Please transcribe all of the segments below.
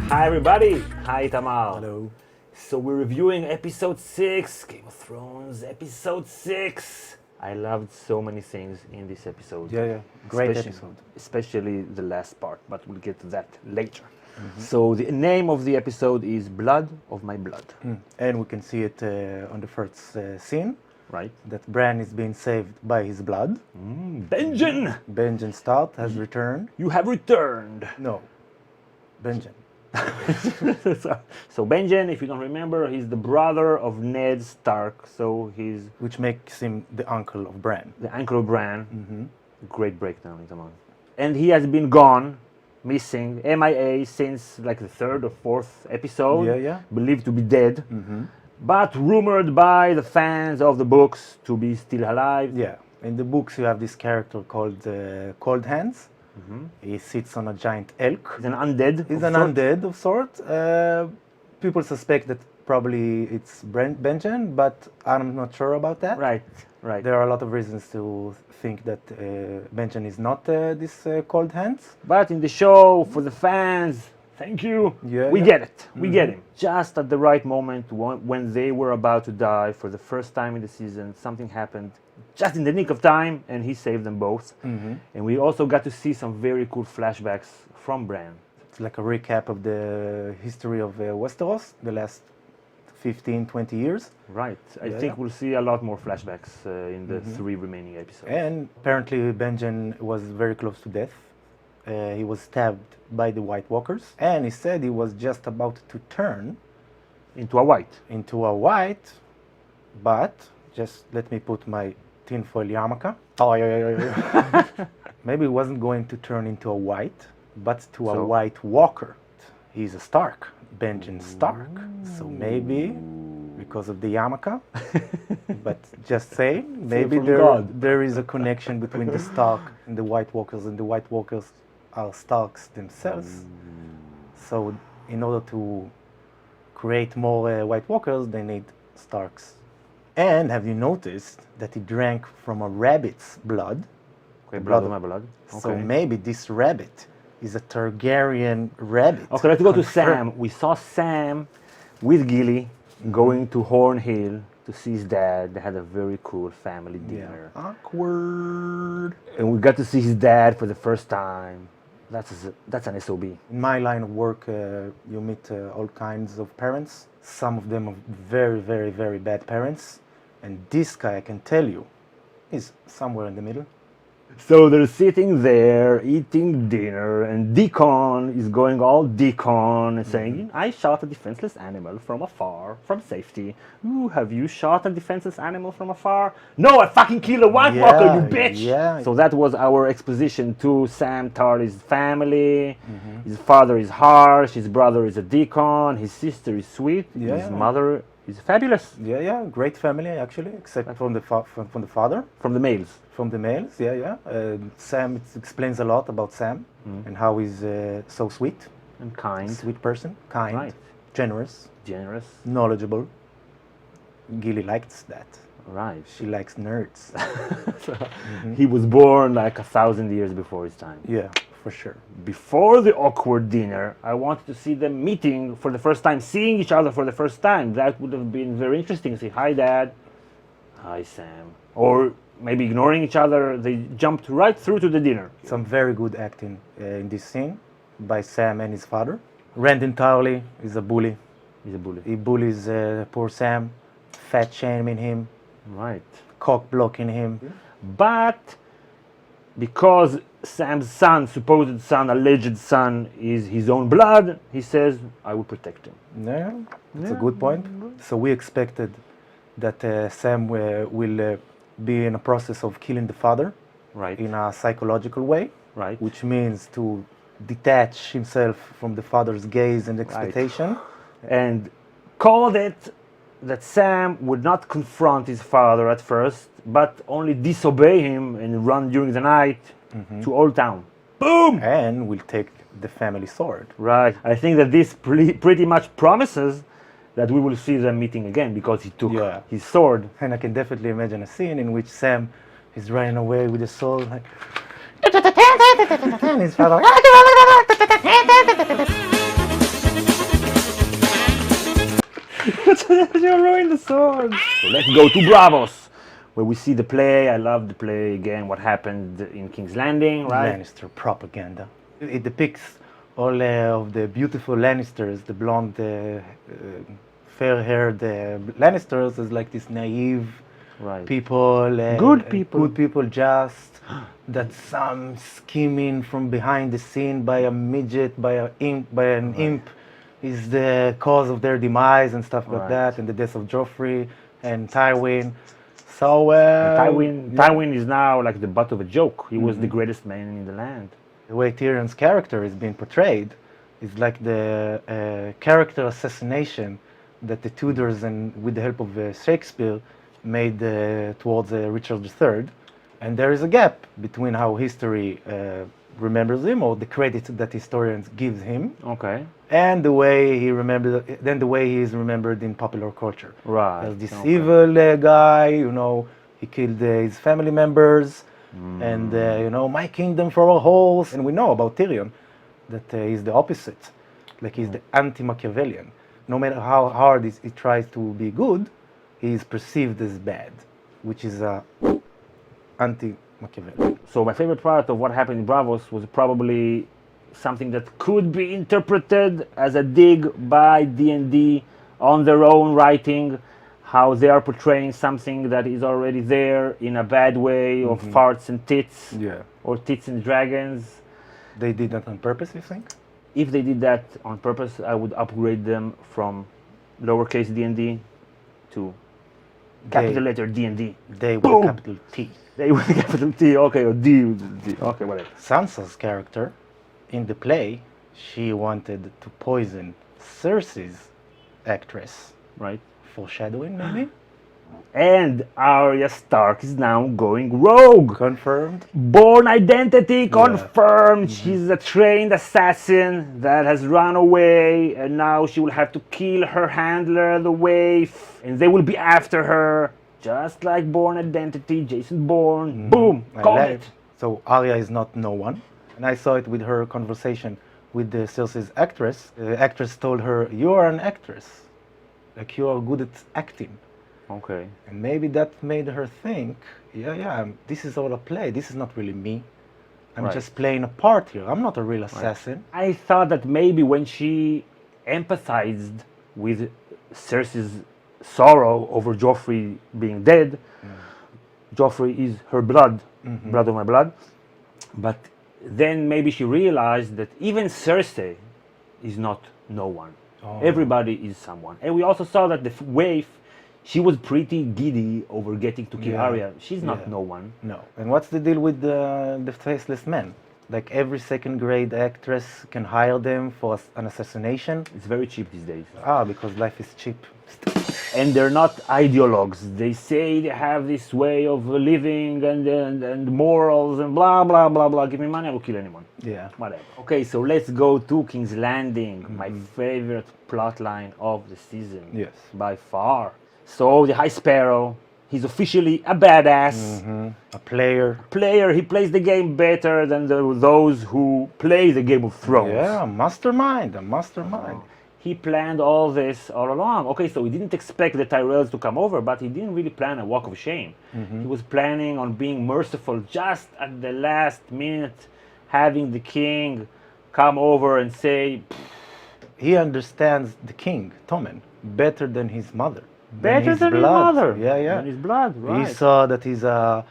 Hi everybody. Hi Tamar. Hello. So we're reviewing episode 6, Game of Thrones, episode 6. I loved so many things in this episode. Yeah. Great Especially- episode. Especially the last part, but we'll get to that later. So the name of the episode is Blood of My Blood, And we can see it on the first scene, right? that Bran is being saved by his blood. Benjen, Benjen Stout has returned. you have returned. No, Benjen. So Benjen, if you don't remember, he's the brother of Ned Stark. So he's Which makes him the uncle of Bran. the uncle of Bran. Great breakdown, Itamar. And he has been gone, missing, MIA, since like the third or fourth episode. Yeah. Believed to be dead, but rumored by the fans of the books to be still alive. Yeah. In the books, you have this character called Coldhands. He sits on a giant elk. He's an undead. He's of an sort. undead of sort. People suspect that probably it's Benjen, but I'm not sure about that. Right. There are a lot of reasons to think that Benjen is not this Cold Hands. But in the show, for the fans, thank you. Yeah, we yeah. get it. We get him. Just at the right moment, when they were about to die for the first time in the season, something happened just in the nick of time, and he saved them both. And we also got to see some very cool flashbacks from Bran. It's like a recap of the history of Westeros, the last 15, 20 years. Right. I Yeah, think yeah. we'll see a lot more flashbacks in the 3 remaining episodes. And apparently Benjen was very close to death. He was stabbed by the White Walkers, and he said he was just about to turn Into a white. into a white, but just let me put my tinfoil yarmulke. Oh, yeah. Maybe he wasn't going to turn into a white, but to a So? White Walker. He's a Stark, Benjen Stark. So maybe because of the yarmulke, but just saying, maybe from God. there is a connection between the Stark and the White Walkers, and the White Walkers are Starks themselves. So in order to create more White Walkers, they need Starks. And have you noticed that he drank from a rabbit's blood? Okay, blood of my blood. So Okay. maybe this rabbit is a Targaryen rabbit. Okay, let's go to Confirmed. Sam. We saw Sam with Gilly going to Horn Hill to see his dad. They had a very cool family dinner. Awkward. And we got to see his dad for the first time. That's an SOB. In my line of work, you meet all kinds of parents. Some of them are very, very, very bad parents. And this guy, I can tell you, is somewhere in the middle. So they're sitting there eating dinner, and Deacon is going all Deacon and saying, I shot a defenseless animal from afar, from safety. Ooh, have you shot a defenseless animal from afar? No, I fucking killed a White Walker, you bitch! yeah. So that was our exposition to Sam Tarly's family. His father is harsh, his brother is a Deacon, his sister is sweet, Yeah. his mother is fabulous. Yeah, great family actually, except from the from the father, From the males. from the males. Yeah. Sam, it explains a lot about Sam and how he's so sweet, And kind, sweet person, kind, Right. generous, generous. knowledgeable. Gilly likes that. Right. She likes nerds. He was born like 1,000 years before his time. Yeah, for sure. Before the awkward dinner, I wanted to see them meeting for the first time, seeing each other for the first time. That would have been very interesting to see, hi Dad, hi Sam. Or maybe ignoring each other, they jumped right through to the dinner. Some very good acting in this scene by Sam and his father. Randon Tarly is a bully. He's a bully. He bullies poor Sam, fat shaming him, Right. cock blocking him. But because Sam's son, supposed son, alleged son, is his own blood, he says, I will protect him. Yeah, that's a good point. So we expected that Sam will be in a process of killing the father Right. in a psychological way, Right. which means to detach himself from the father's gaze and expectation. And called it that Sam would not confront his father at first, but only disobey him and run during the night to Old Town. Boom! And will take the family sword. Right. I think that this pretty much promises that we will see them meeting again because he took Yeah. his sword. And I can definitely imagine a scene in which Sam is running away with the sword, like, And his father, You ruined the sword. So let's go to Braavos, where we see the play. I love the play again. What happened in King's Landing, right? Lannister propaganda. It depicts all of the beautiful Lannisters, the blonde, fair-haired Lannisters, as like this naive Right. people, Good people. good people, just that some scheming from behind the scene by a midget, by an imp, is the cause of their demise and stuff like Right. that, and the death of Joffrey and Tywin. So Tywin is now like the butt of a joke. He was the greatest man in the land. the way Tyrion's character is being portrayed is like the character assassination that the Tudors and with the help of Shakespeare made towards Richard III. And there is a gap between how history remembers him, or the credit that historians give him, Okay. and the way he is remembered in popular culture. Right. As this Okay. evil guy, he killed his family members, and my kingdom for a horse. And we know about Tyrion that he's the opposite, like he's the anti-Machiavellian. No matter how hard he tries to be good, he is perceived as bad, which is anti-Machiavellian. So my favorite part of what happened in Braavos was probably something that could be interpreted as a dig by D&D on their own writing, how they are portraying something that is already there in a bad way of farts and tits, Yeah. or tits and dragons. They did that on purpose, you think? If they did that on purpose, I would upgrade them from lowercase D&D to capital letter D&D. They with Boom. capital T. They with capital T, okay, or D, okay, whatever. Sansa's character in the play, she wanted to poison Cersei's actress. Right? Foreshadowing, maybe? And Arya Stark is now going rogue. Confirmed. Born identity confirmed. She's a trained assassin that has run away, and now she will have to kill her handler, the waif, and they will be after her, just like Born Identity, Jason Bourne. Boom, I called like it. So Arya is not no one. And I saw it with her conversation with the Cersei's actress. The actress told her, "You are an actress. Like you are good at acting." Okay. And maybe that made her think, this is all a play. This is not really me. I'm Right. just playing a part here. I'm not a real assassin. I thought that maybe when she empathized with Cersei's sorrow over Joffrey being dead, Joffrey is her blood, blood of my blood. But then maybe she realized that even Cersei is not no one. Everybody is someone. And we also saw that the waif, she was pretty giddy over getting to kill Arya. She's not no one. No. And what's the deal with the faceless men? Like every second grade actress can hire them for an assassination. It's very cheap these days. Because life is cheap. And they're not ideologues. They say they have this way of living and morals and blah, blah, blah, blah. Give me money, I will kill anyone. Yeah. Whatever. Okay, so let's go to King's Landing, my favorite plot line of the season. Yes. By far. So the High Sparrow, he's officially a badass. A player. He plays the game better than those who play the Game of Thrones. Yeah, a mastermind. He planned all this all along. Okay, so he didn't expect the Tyrells to come over, but he didn't really plan a walk of shame. He was planning on being merciful just at the last minute, having the king come over and say, He understands the king, Tommen, better than his mother. better than his blood. mother. Yeah. Than his blood, right. He saw that he's a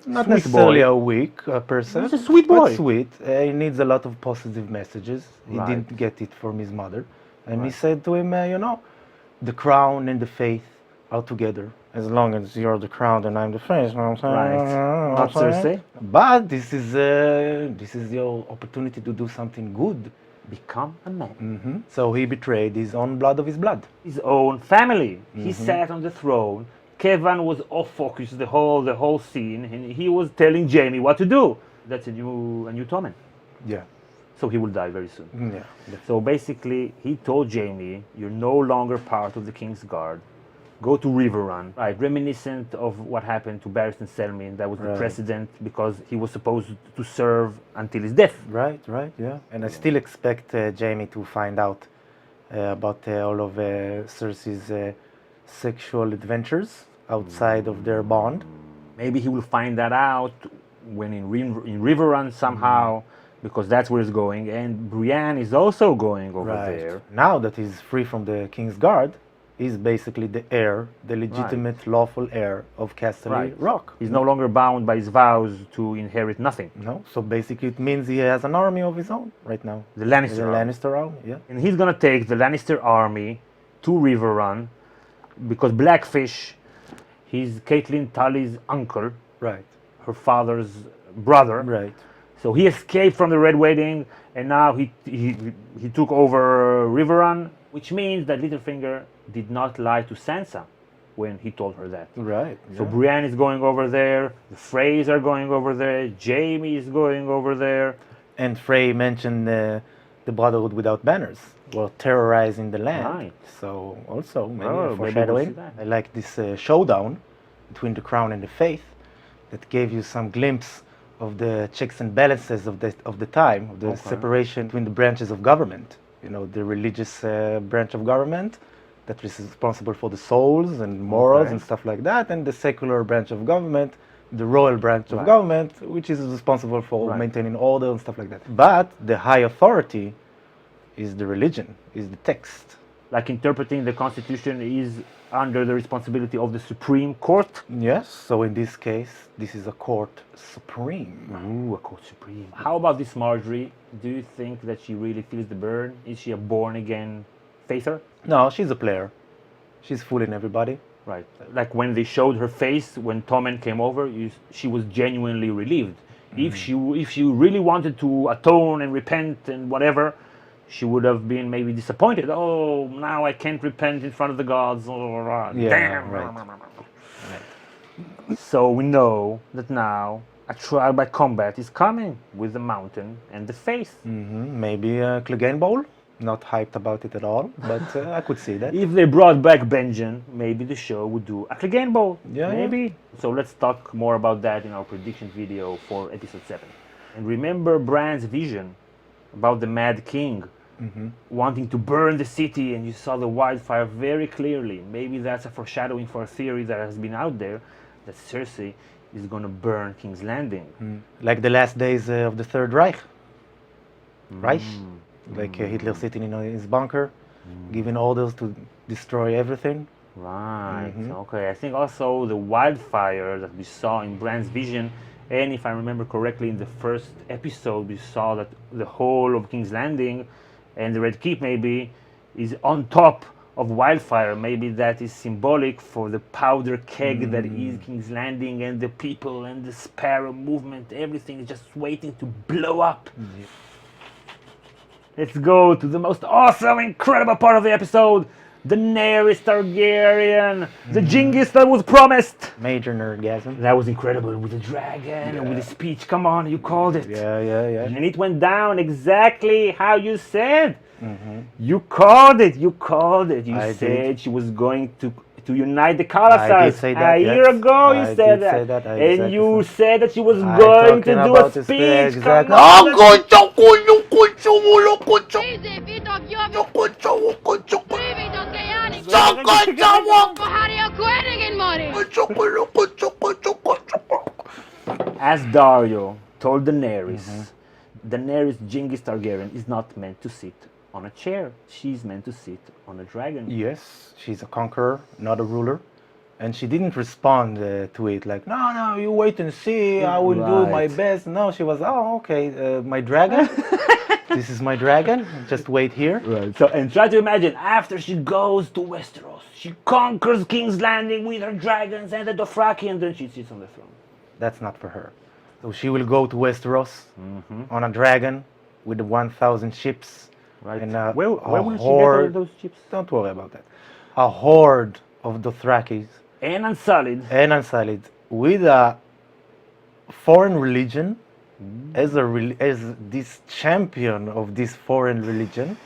not Sweet necessarily boy. a weak person. He's a sweet boy. But sweet. He needs a lot of positive messages. He Right. didn't get it from his mother. And he said to him, the crown and the faith are together. As long as you're the crown and I'm the faith. You know what I'm saying? Right. You know Not what I'm saying? Cersei. But this is your opportunity to do something good. Become a man. So he betrayed his own blood of his blood. His own family. He sat on the throne. Kevin was off focus the whole scene, and he was telling Jaime what to do. That's a new Tommen. Yeah. So he will die very soon. Yeah. So basically, he told Jaime, "You're no longer part of the King's Guard. go to Riverrun, right? Reminiscent of what happened to Barristan Selmy. That was the Right. precedent because he was supposed to serve until his death. Right, yeah. And I still expect Jaime to find out about all of Cersei's sexual adventures outside of their bond. Maybe he will find that out when in Riverrun somehow, because that's where he's going. And Brienne is also going over there. Now that he's free from the King's Guard, he's basically the heir, the legitimate, lawful heir of Casterly Rock. He's no longer bound by his vows to inherit nothing. No, so basically it means he has an army of his own right now. The Lannister The army. Lannister army, yeah. And he's gonna take the Lannister army to Riverrun because Blackfish, he's Caitlyn Tully's uncle, Right, her father's brother. right. So he escaped from the Red Wedding, and now he took over Riverrun, which means that Littlefinger did not lie to Sansa when he told her that. Right. So Brienne is going over there, the Freys are going over there, Jaime is going over there. And Frey mentioned the Brotherhood without banners were terrorizing the land. Right. So also maybe Oh, a maybe we'll foreshadowing. see that. I like this showdown between the Crown and the Faith that gave you some glimpse of the checks and balances of the time, of the separation between the branches of government. You know, the religious branch of government that is responsible for the souls and morals and stuff like that, and the secular branch of government, the royal branch of government, which is responsible for maintaining order and stuff like that. But the high authority is the religion, is the text. Like interpreting the Constitution is under the responsibility of the Supreme Court. Yes, so in this case, this is a court supreme. Ooh, a court supreme. How about this Marjorie? Do you think that she really feels the burn? Is she a born-again faither? No, she's a player. She's fooling everybody. Right. Like when they showed her face when Tommen came over, she was genuinely relieved. If she really wanted to atone and repent and whatever, she would have been maybe disappointed. Oh, now I can't repent in front of the gods. Oh, damn. Right. So we know that now a trial by combat is coming with the mountain and the face. Maybe a Clegane Bowl. Not hyped about it at all, but I could see that. If they brought back Benjen, maybe the show would do a Clegane Bowl. Yeah, maybe. So let's talk more about that in our prediction video for episode 7. And remember Bran's vision about the Mad King wanting to burn the city, and you saw the wildfire very clearly. Maybe that's a foreshadowing for a theory that has been out there that Cersei is going to burn King's Landing. Like the last days of the Third Reich. Reich? Like Hitler sitting in his bunker, giving orders to destroy everything. Right. Okay. I think also the wildfire that we saw in Bran's vision, and if I remember correctly, in the first episode, we saw that the whole of King's Landing and the Red Keep maybe is on top of wildfire. Maybe that is symbolic for the powder keg that is King's Landing, and the people and the Sparrow movement. Everything is just waiting to blow up. Let's go to the most awesome, incredible part of the episode. Daenerys Targaryen, the Genghis that was promised. Major nerdgasm. That was incredible with the dragon and with the speech. Come on, you called it. Yeah. And it went down exactly how you said. You called it. You I said did. she was going to unite the Khalasars. I did say that, A yes. year ago I you said did say that. that. I And exactly you said- said that she was I going to talking do a about the speech. exactly. Come on, let's- Brivido gejani. Och Arya Quenningen mori. As Dario told Daenerys, Daenerys Genghis Targaryen is not meant to sit on a chair. She's meant to sit on a dragon. Yes, she's a conqueror, not a ruler. And she didn't respond to it like, no, you wait and see, I will do my Right. best. No, she was, oh, okay, my dragon. This is my dragon, just wait here. Right. So, and try to imagine after she goes to Westeros, she conquers King's Landing with her dragons and the Dothraki, and then she sits on the throne. That's not for her. So she will go to Westeros on a dragon with the 1,000 ships. Right. And Where will she get all horde. those ships? Don't worry about that. A horde of Dothrakis And Unsullied. and Unsullied with a foreign religion as this champion of this foreign religion.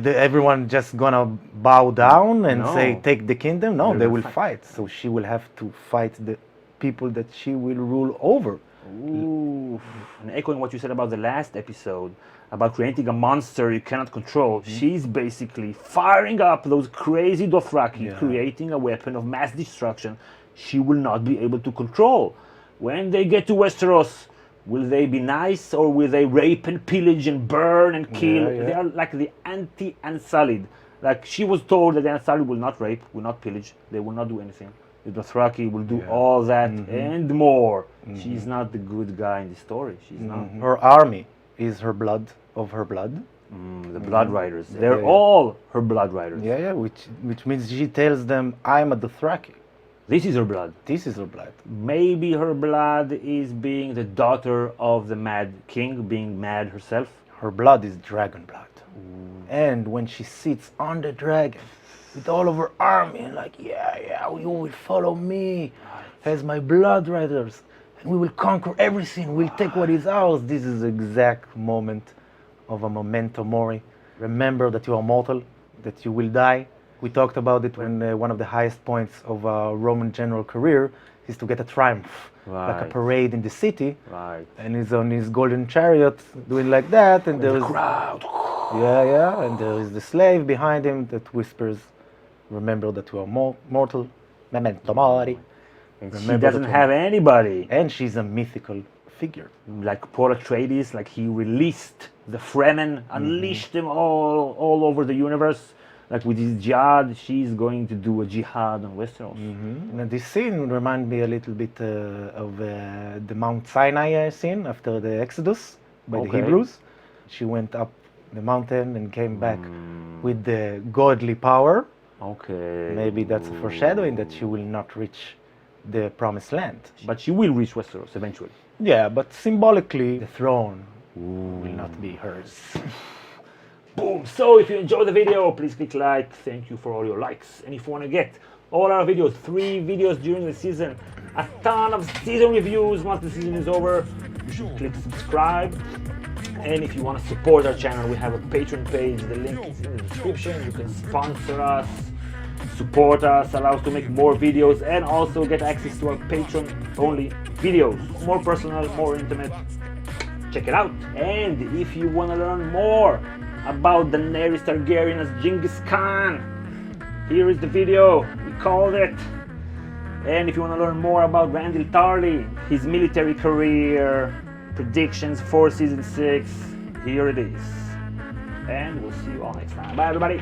everyone just gonna bow down and No. say take the kingdom. No, They're they gonna will fight. fight. So she will have to fight the people that she will rule over. Ooh. And echoing what you said about the last episode, about creating a monster you cannot control, she's basically firing up those crazy Dothraki, Yeah. creating a weapon of mass destruction she will not be able to control. When they get to Westeros, will they be nice or will they rape and pillage and burn and kill? Yeah, yeah. They are like the anti-Unsullied. Like she was told that the Unsullied will not rape, will not pillage, they will not do anything. The Dothraki will do Yeah. all that and more. She's not the good guy in the story. She's not. Her army is her blood of her blood. The Blood Riders. They're Yeah, yeah. all her Blood Riders. Yeah, which means she tells them, "I'm a Dothraki. This is her blood. This is her blood." Maybe her blood is being the daughter of the Mad King, being mad herself. Her blood is dragon blood. And when she sits on the dragon with all of her army and like, yeah, you will follow me as my blood riders and we will conquer everything. We'll take what is ours. This is the exact moment of a memento mori. Remember that you are mortal, that you will die. We talked about it when one of the highest points of a Roman general career is to get a triumph, like a Right. parade in the city. Right. And he's on his golden chariot doing like that, and there The is crowd. yeah, and there is the slave behind him that whispers, "Remember that you are mortal, memento mori." And she Remember doesn't that have anybody. And she's a mythical figure. Like Paul Atreides, like he released the Fremen, unleashed them all over the universe. Like with his jihad, she's going to do a jihad on Westeros. And this scene reminds me a little bit of the Mount Sinai scene after the Exodus by the Okay. Hebrews. She went up the mountain and came back with the godly power. Okay. Maybe that's a foreshadowing that she will not reach the promised land. But she will reach Westeros eventually. Yeah, but symbolically, the throne will not be hers. Boom! So if you enjoyed the video, please click like. Thank you for all your likes. And if you want to get all our videos, 3 videos during the season, a ton of season reviews once the season is over, you should click subscribe. And if you want to support our channel, we have a Patreon page. The link is in the description. You can sponsor us, support us, allow us to make more videos, and also get access to our Patreon-only videos. More personal, more intimate. Check it out. And if you want to learn more about Daenerys Targaryen as Genghis Khan, here is the video. We called it. And if you want to learn more about Randyll Tarly, his military career, predictions for season 6, here it is. And we'll see you all next time. Bye everybody.